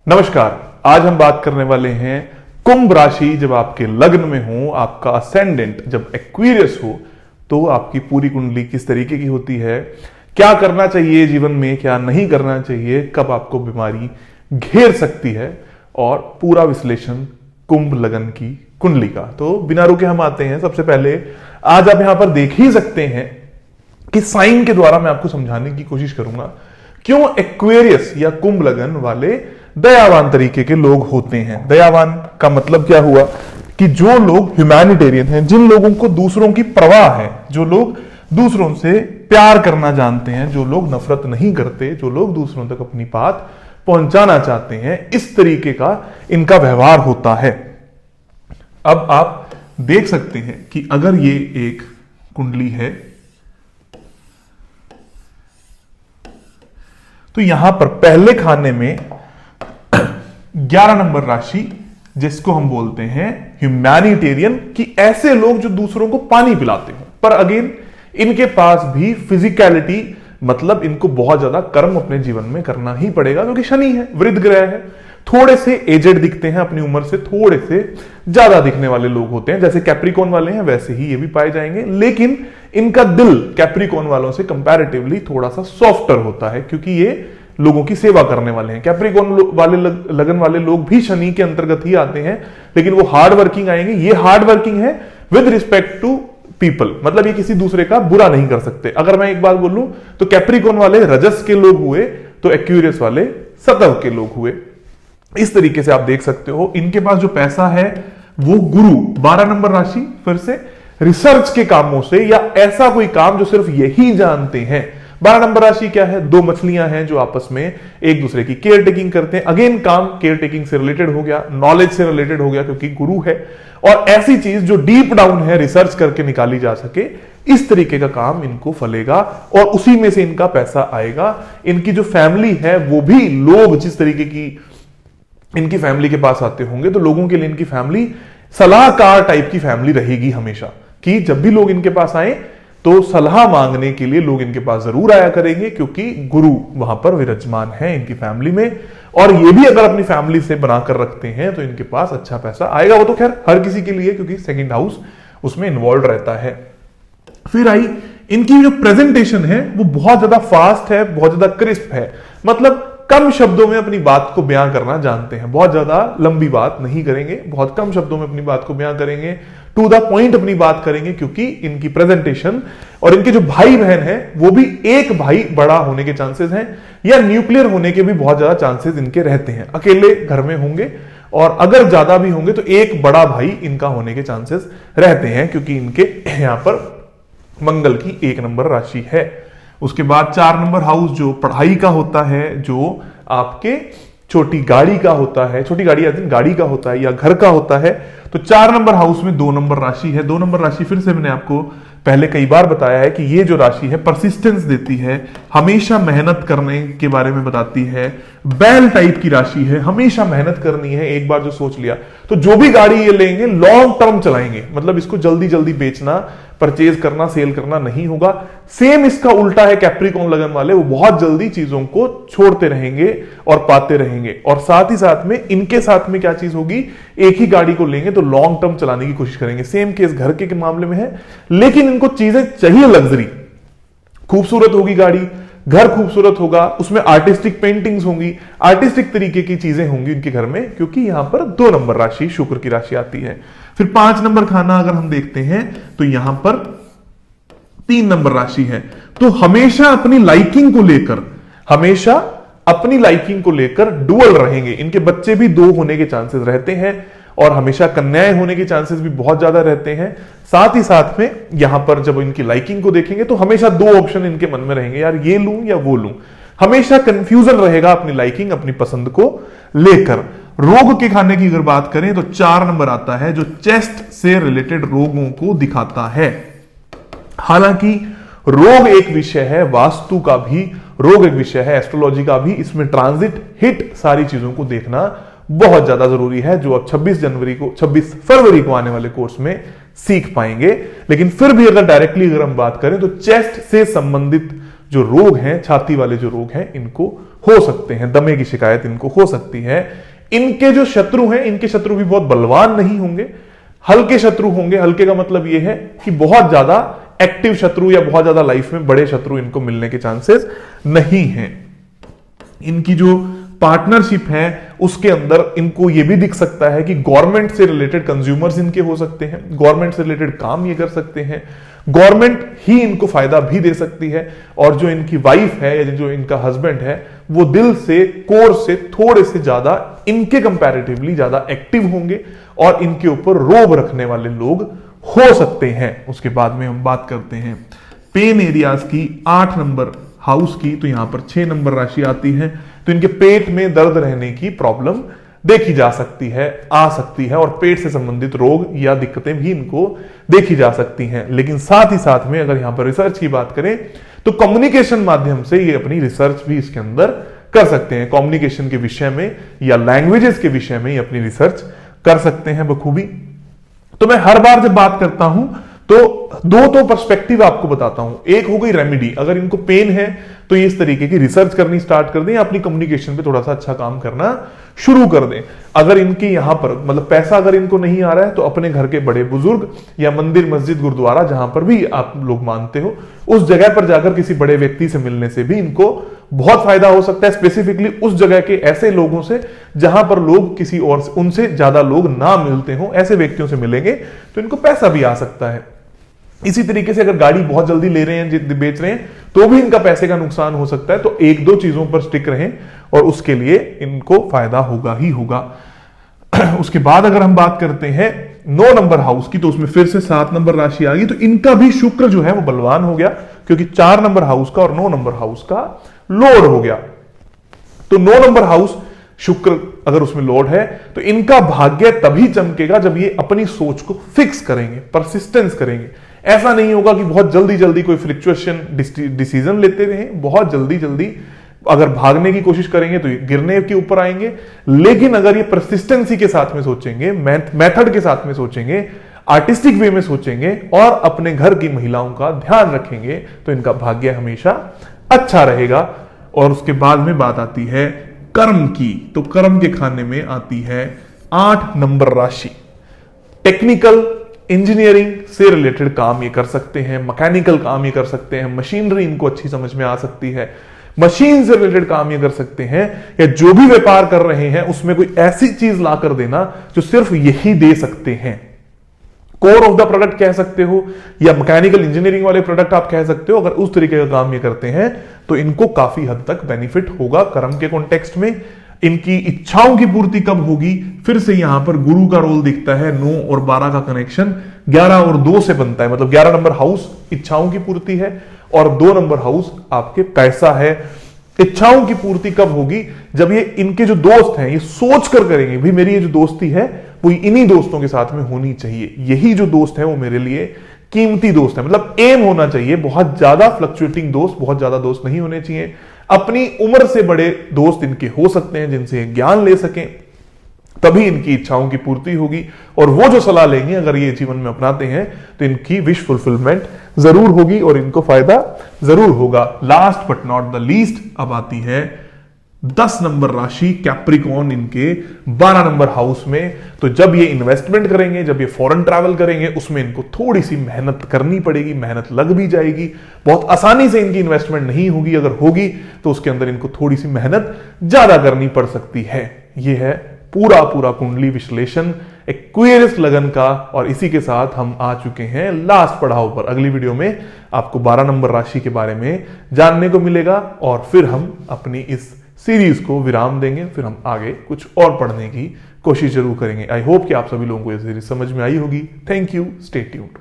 नमस्कार। आज हम बात करने वाले हैं कुंभ राशि जब आपके लग्न में हो, आपका असेंडेंट जब एक्वेरियस हो तो आपकी पूरी कुंडली किस तरीके की होती है, क्या करना चाहिए जीवन में, क्या नहीं करना चाहिए, कब आपको बीमारी घेर सकती है और पूरा विश्लेषण कुंभ लग्न की कुंडली का। तो बिना रुके हम आते हैं। सबसे पहले आज आप यहां पर देख ही सकते हैं कि साइन के द्वारा मैं आपको समझाने की कोशिश करूंगा क्यों एक्वेरियस या कुंभ लग्न वाले दयावान तरीके के लोग होते हैं। दयावान का मतलब क्या हुआ कि जो लोग ह्यूमैनिटेरियन हैं, जिन लोगों को दूसरों की परवाह है, जो लोग दूसरों से प्यार करना जानते हैं, जो लोग नफरत नहीं करते, जो लोग दूसरों तक अपनी बात पहुंचाना चाहते हैं, इस तरीके का इनका व्यवहार होता है। अब आप देख सकते हैं कि अगर ये एक कुंडली है तो यहां पर पहले खाने में 11 नंबर राशि, जिसको हम बोलते हैं ह्यूमैनिटेरियन, कि ऐसे लोग जो दूसरों को पानी पिलाते हो, पर अगेन इनके पास भी फिजिकलिटी, मतलब इनको बहुत ज्यादा कर्म अपने जीवन में करना ही पड़ेगा क्योंकि शनि है, वृद्ध ग्रह है। थोड़े से एजेड दिखते हैं, अपनी उम्र से थोड़े से ज्यादा दिखने वाले लोग होते हैं, जैसे कैप्रिकॉन वाले हैं वैसे ही ये भी पाए जाएंगे। लेकिन इनका दिल कैप्रिकॉन वालों से कंपैरेटिवली थोड़ा सा सॉफ्टर होता है क्योंकि ये लोगों की सेवा करने वाले हैं। कैप्रिकॉन वाले लगन वाले लोग भी शनि के अंतर्गत ही आते हैं, लेकिन वो हार्ड वर्किंग आएंगे। ये हार्ड वर्किंग है विद रिस्पेक्ट टू पीपल, मतलब ये किसी दूसरे का बुरा नहीं कर सकते। अगर मैं एक बात बोलूं तो कैप्रिकॉन वाले रजस के लोग हुए तो एक्वेरियस वाले सतव के लोग हुए। इस तरीके से आप देख सकते हो। इनके पास जो पैसा है वो गुरु 12 नंबर राशि, फिर से रिसर्च के कामों से या ऐसा कोई काम जो सिर्फ यही जानते हैं। 12 नंबर राशि क्या है? दो मछलियां हैं जो आपस में एक दूसरे की केयर टेकिंग करते हैं। अगेन काम केयर टेकिंग से रिलेटेड हो गया, नॉलेज से रिलेटेड हो गया क्योंकि गुरु है, और ऐसी चीज जो डीप डाउन है, रिसर्च करके निकाली जा सके, इस तरीके का काम इनको फलेगा और उसी में से इनका पैसा आएगा। इनकी जो फैमिली है वो भी लोग जिस तरीके की इनकी फैमिली के पास आते होंगे तो लोगों के लिए इनकी फैमिली सलाहकार टाइप की फैमिली रहेगी हमेशा, कि जब भी लोग इनके पास आए तो सलाह मांगने के लिए लोग इनके पास जरूर आया करेंगे क्योंकि गुरु वहां पर विराजमान है इनकी फैमिली में। और ये भी अगर अपनी फैमिली से बनाकर रखते हैं तो इनके पास अच्छा पैसा आएगा। वो तो खैर हर किसी के लिए, क्योंकि सेकंड हाउस उसमें इन्वॉल्व रहता है। फिर आई इनकी जो प्रेजेंटेशन है वो बहुत ज्यादा फास्ट है, बहुत ज्यादा क्रिस्प है, मतलब कम शब्दों में अपनी बात को बयां करना जानते हैं। बहुत ज्यादा लंबी बात नहीं करेंगे, बहुत कम शब्दों में अपनी बात को बयां करेंगे, टू द पॉइंट अपनी बात करेंगे, क्योंकि इनकी प्रेजेंटेशन और इनके जो भाई बहन हैं वो भी एक भाई बड़ा होने के चांसेस हैं या न्यूक्लियर होने के भी बहुत ज्यादा चांसेस इनके रहते हैं। अकेले घर में होंगे और अगर ज्यादा भी होंगे तो एक बड़ा भाई इनका होने के चांसेस रहते हैं क्योंकि इनके यहां पर मंगल की 1 नंबर राशि है। उसके बाद 4 नंबर हाउस जो पढ़ाई का होता है, जो आपके छोटी गाड़ी का होता है, छोटी गाड़ी या दिन गाड़ी का होता है या घर का होता है, तो 4 नंबर हाउस में 2 नंबर राशि है। 2 नंबर राशि फिर से मैंने आपको पहले कई बार बताया है कि ये जो राशि है परसिस्टेंस देती है, हमेशा मेहनत करने के बारे में बताती है। बैल टाइप की राशि है, हमेशा मेहनत करनी है। एक बार जो सोच लिया तो जो भी गाड़ी ये लेंगे लॉन्ग टर्म चलाएंगे, मतलब इसको जल्दी जल्दी बेचना, परचेज करना, सेल करना नहीं होगा। सेम इसका उल्टा है कैप्रिकॉन लगन वाले, वो बहुत जल्दी चीजों को छोड़ते रहेंगे और पाते रहेंगे। और साथ ही साथ में इनके साथ में क्या चीज होगी, एक ही गाड़ी को लेंगे तो लॉन्ग टर्म चलाने की कोशिश करेंगे। सेम केस घर के मामले में है, लेकिन इनको चीजें चाहिए लग्जरी, खूबसूरत होगी गाड़ी, घर खूबसूरत होगा, उसमें आर्टिस्टिक पेंटिंग्स होंगी, आर्टिस्टिक तरीके की चीजें होंगी उनके घर में, क्योंकि यहां पर 2 नंबर राशि शुक्र की राशि आती है। फिर 5 नंबर खाना अगर हम देखते हैं तो यहां पर 3 नंबर राशि है। तो हमेशा अपनी लाइकिंग को लेकर डुअल रहेंगे। इनके बच्चे भी 2 होने के चांसेस रहते हैं और हमेशा कन्याएं होने के चांसेस भी बहुत ज्यादा रहते हैं। साथ ही साथ में यहां पर जब इनकी लाइकिंग को देखेंगे तो हमेशा 2 ऑप्शन इनके मन में रहेंगे, यार ये लूं या वो लूं। हमेशा कंफ्यूजन रहेगा अपनी लाइकिंग, अपनी पसंद को लेकर। रोग के खाने की अगर बात करें तो 4 नंबर आता है जो चेस्ट से रिलेटेड रोगों को दिखाता है। हालांकि रोग एक विषय है, वास्तु का भी रोग एक विषय है, एस्ट्रोलॉजी का भी, इसमें ट्रांजिट, हिट, सारी चीजों को देखना बहुत ज्यादा जरूरी है, जो अब 26 फरवरी को आने वाले कोर्स में सीख पाएंगे। लेकिन फिर भी अगर डायरेक्टली अगर हम बात करें तो चेस्ट से संबंधित जो रोग हैं, छाती वाले जो रोग हैं, इनको हो सकते हैं, दमे की शिकायत इनको हो सकती है। इनके जो शत्रु हैं, इनके शत्रु भी बहुत बलवान नहीं होंगे, हल्के शत्रु होंगे। हल्के का मतलब यह है कि बहुत ज्यादा एक्टिव शत्रु या बहुत ज्यादा लाइफ में बड़े शत्रु इनको मिलने के चांसेस नहीं हैं। इनकी जो पार्टनरशिप है उसके अंदर इनको यह भी दिख सकता है कि गवर्नमेंट से रिलेटेड कंज्यूमर्स इनके हो सकते हैं, गवर्नमेंट से रिलेटेड काम ये कर सकते हैं, गवर्नमेंट ही इनको फायदा भी दे सकती है। और जो इनकी वाइफ है या जो इनका हस्बैंड है वो दिल से, कोर से थोड़े से ज्यादा इनके कंपैरेटिवली ज्यादा एक्टिव होंगे और इनके ऊपर रोब रखने वाले लोग हो सकते हैं। उसके बाद में हम बात करते हैं पेन एरियाज की, 8 नंबर हाउस की। तो यहां पर 6 नंबर राशि आती है। तो इनके पेट में दर्द रहने की प्रॉब्लम देखी जा सकती है, आ सकती है, और पेट से संबंधित रोग या दिक्कतें भी इनको देखी जा सकती हैं। लेकिन साथ ही साथ में अगर यहां पर रिसर्च की बात करें तो कम्युनिकेशन माध्यम से ये अपनी रिसर्च भी इसके अंदर कर सकते हैं। कम्युनिकेशन के विषय में या लैंग्वेजेस के विषय में ये अपनी रिसर्च कर सकते हैं बखूबी। तो मैं हर बार जब बात करता हूं तो दो पर्सपेक्टिव आपको बताता हूं। एक हो गई रेमेडी, अगर इनको पेन है तो ये इस तरीके की रिसर्च करनी स्टार्ट कर दें या अपनी कम्युनिकेशन पे थोड़ा सा अच्छा काम करना शुरू कर दें। अगर इनके यहां पर मतलब पैसा अगर इनको नहीं आ रहा है तो अपने घर के बड़े बुजुर्ग या मंदिर, मस्जिद, गुरुद्वारा, जहां पर भी आप लोग मानते हो, उस जगह पर जाकर किसी बड़े व्यक्ति से मिलने से भी इनको बहुत फायदा हो सकता है। स्पेसिफिकली उस जगह के ऐसे लोगों से जहां पर लोग किसी और उनसे ज्यादा लोग ना मिलते हो, ऐसे व्यक्तियों से मिलेंगे तो इनको पैसा भी आ सकता है। इसी तरीके से अगर गाड़ी बहुत जल्दी ले रहे हैं, बेच रहे हैं, तो भी इनका पैसे का नुकसान हो सकता है। तो 1-2 चीजों पर स्टिक रहें और उसके लिए इनको फायदा होगा ही होगा। उसके बाद अगर हम बात करते हैं 9 नंबर हाउस की, तो उसमें फिर से 7 नंबर राशि आ गई। तो इनका भी शुक्र जो है वो बलवान हो गया, क्योंकि 4 नंबर हाउस का और 9 नंबर हाउस का लोड हो गया। तो 9 नंबर हाउस शुक्र अगर उसमें लोड है तो इनका भाग्य तभी चमकेगा जब ये अपनी सोच को फिक्स करेंगे, परसिस्टेंस करेंगे। ऐसा नहीं होगा कि बहुत जल्दी जल्दी कोई फ्रिक्चुएशन डिसीजन लेते रहें, बहुत जल्दी जल्दी अगर भागने की कोशिश करेंगे तो ये गिरने के ऊपर आएंगे। लेकिन अगर ये परसिस्टेंसी के साथ में सोचेंगे, मेथड के साथ में सोचेंगे, आर्टिस्टिक वे में सोचेंगे और अपने घर की महिलाओं का ध्यान रखेंगे तो इनका भाग्य हमेशा अच्छा रहेगा। और उसके बाद में बात आती है कर्म की। तो कर्म के खाने में आती है 8 नंबर राशि। टेक्निकल इंजीनियरिंग से रिलेटेड काम ये कर सकते हैं, मैकेनिकल काम ये कर सकते हैं, मशीनरी इनको अच्छी समझ में आ सकती है, मशीन से रिलेटेड काम ये कर सकते हैं, या जो भी व्यापार कर रहे हैं उसमें कोई ऐसी चीज ला कर देना जो सिर्फ यही दे सकते हैं। कोर ऑफ द प्रोडक्ट कह सकते हो या मैकेनिकल इंजीनियरिंग वाले प्रोडक्ट आप कह सकते हो। अगर उस तरीके का काम ये करते हैं तो इनको काफी हद तक बेनिफिट होगा कर्म के कॉन्टेक्स्ट में। इनकी इच्छाओं की पूर्ति कब होगी? फिर से यहां पर गुरु का रोल दिखता है। 9 और 12 का कनेक्शन 11 और 2 से बनता है, मतलब 11 नंबर हाउस इच्छाओं की पूर्ति है और 2 नंबर हाउस आपके पैसा है। इच्छाओं की पूर्ति कब होगी? जब ये इनके जो दोस्त हैं ये सोच कर करेंगे, भाई मेरी ये जो दोस्ती है वो इन्हीं दोस्तों के साथ में होनी चाहिए, यही जो दोस्त है वो मेरे लिए कीमती दोस्त है। मतलब एम होना चाहिए, बहुत ज्यादा फ्लक्चुएटिंग दोस्त, बहुत ज्यादा दोस्त नहीं होने चाहिए। अपनी उम्र से बड़े दोस्त इनके हो सकते हैं जिनसे ज्ञान ले सकें, तभी इनकी इच्छाओं की पूर्ति होगी। और वो जो सलाह लेंगे अगर ये जीवन में अपनाते हैं तो इनकी विश फुलफिलमेंट जरूर होगी और इनको फायदा जरूर होगा। Last but not the least अब आती है 10 नंबर राशि कैप्रिकॉर्न इनके 12 नंबर हाउस में। तो जब ये इन्वेस्टमेंट करेंगे, जब ये फॉरेन ट्रैवल करेंगे, उसमें इनको थोड़ी सी मेहनत करनी पड़ेगी, मेहनत लग भी जाएगी। बहुत आसानी से इनकी इन्वेस्टमेंट नहीं होगी, अगर होगी तो उसके अंदर इनको थोड़ी सी मेहनत ज्यादा करनी पड़ सकती है। यह है पूरा कुंडली विश्लेषण एक्वेरियस लगन का। और इसी के साथ हम आ चुके हैं लास्ट पड़ाव पर। अगली वीडियो में आपको 12 नंबर राशि के बारे में जानने को मिलेगा और फिर हम अपनी इस सीरीज को विराम देंगे, फिर हम आगे कुछ और पढ़ने की कोशिश जरूर करेंगे। आई होप कि आप सभी लोगों को ये सीरीज समझ में आई होगी। Thank you, stay tuned.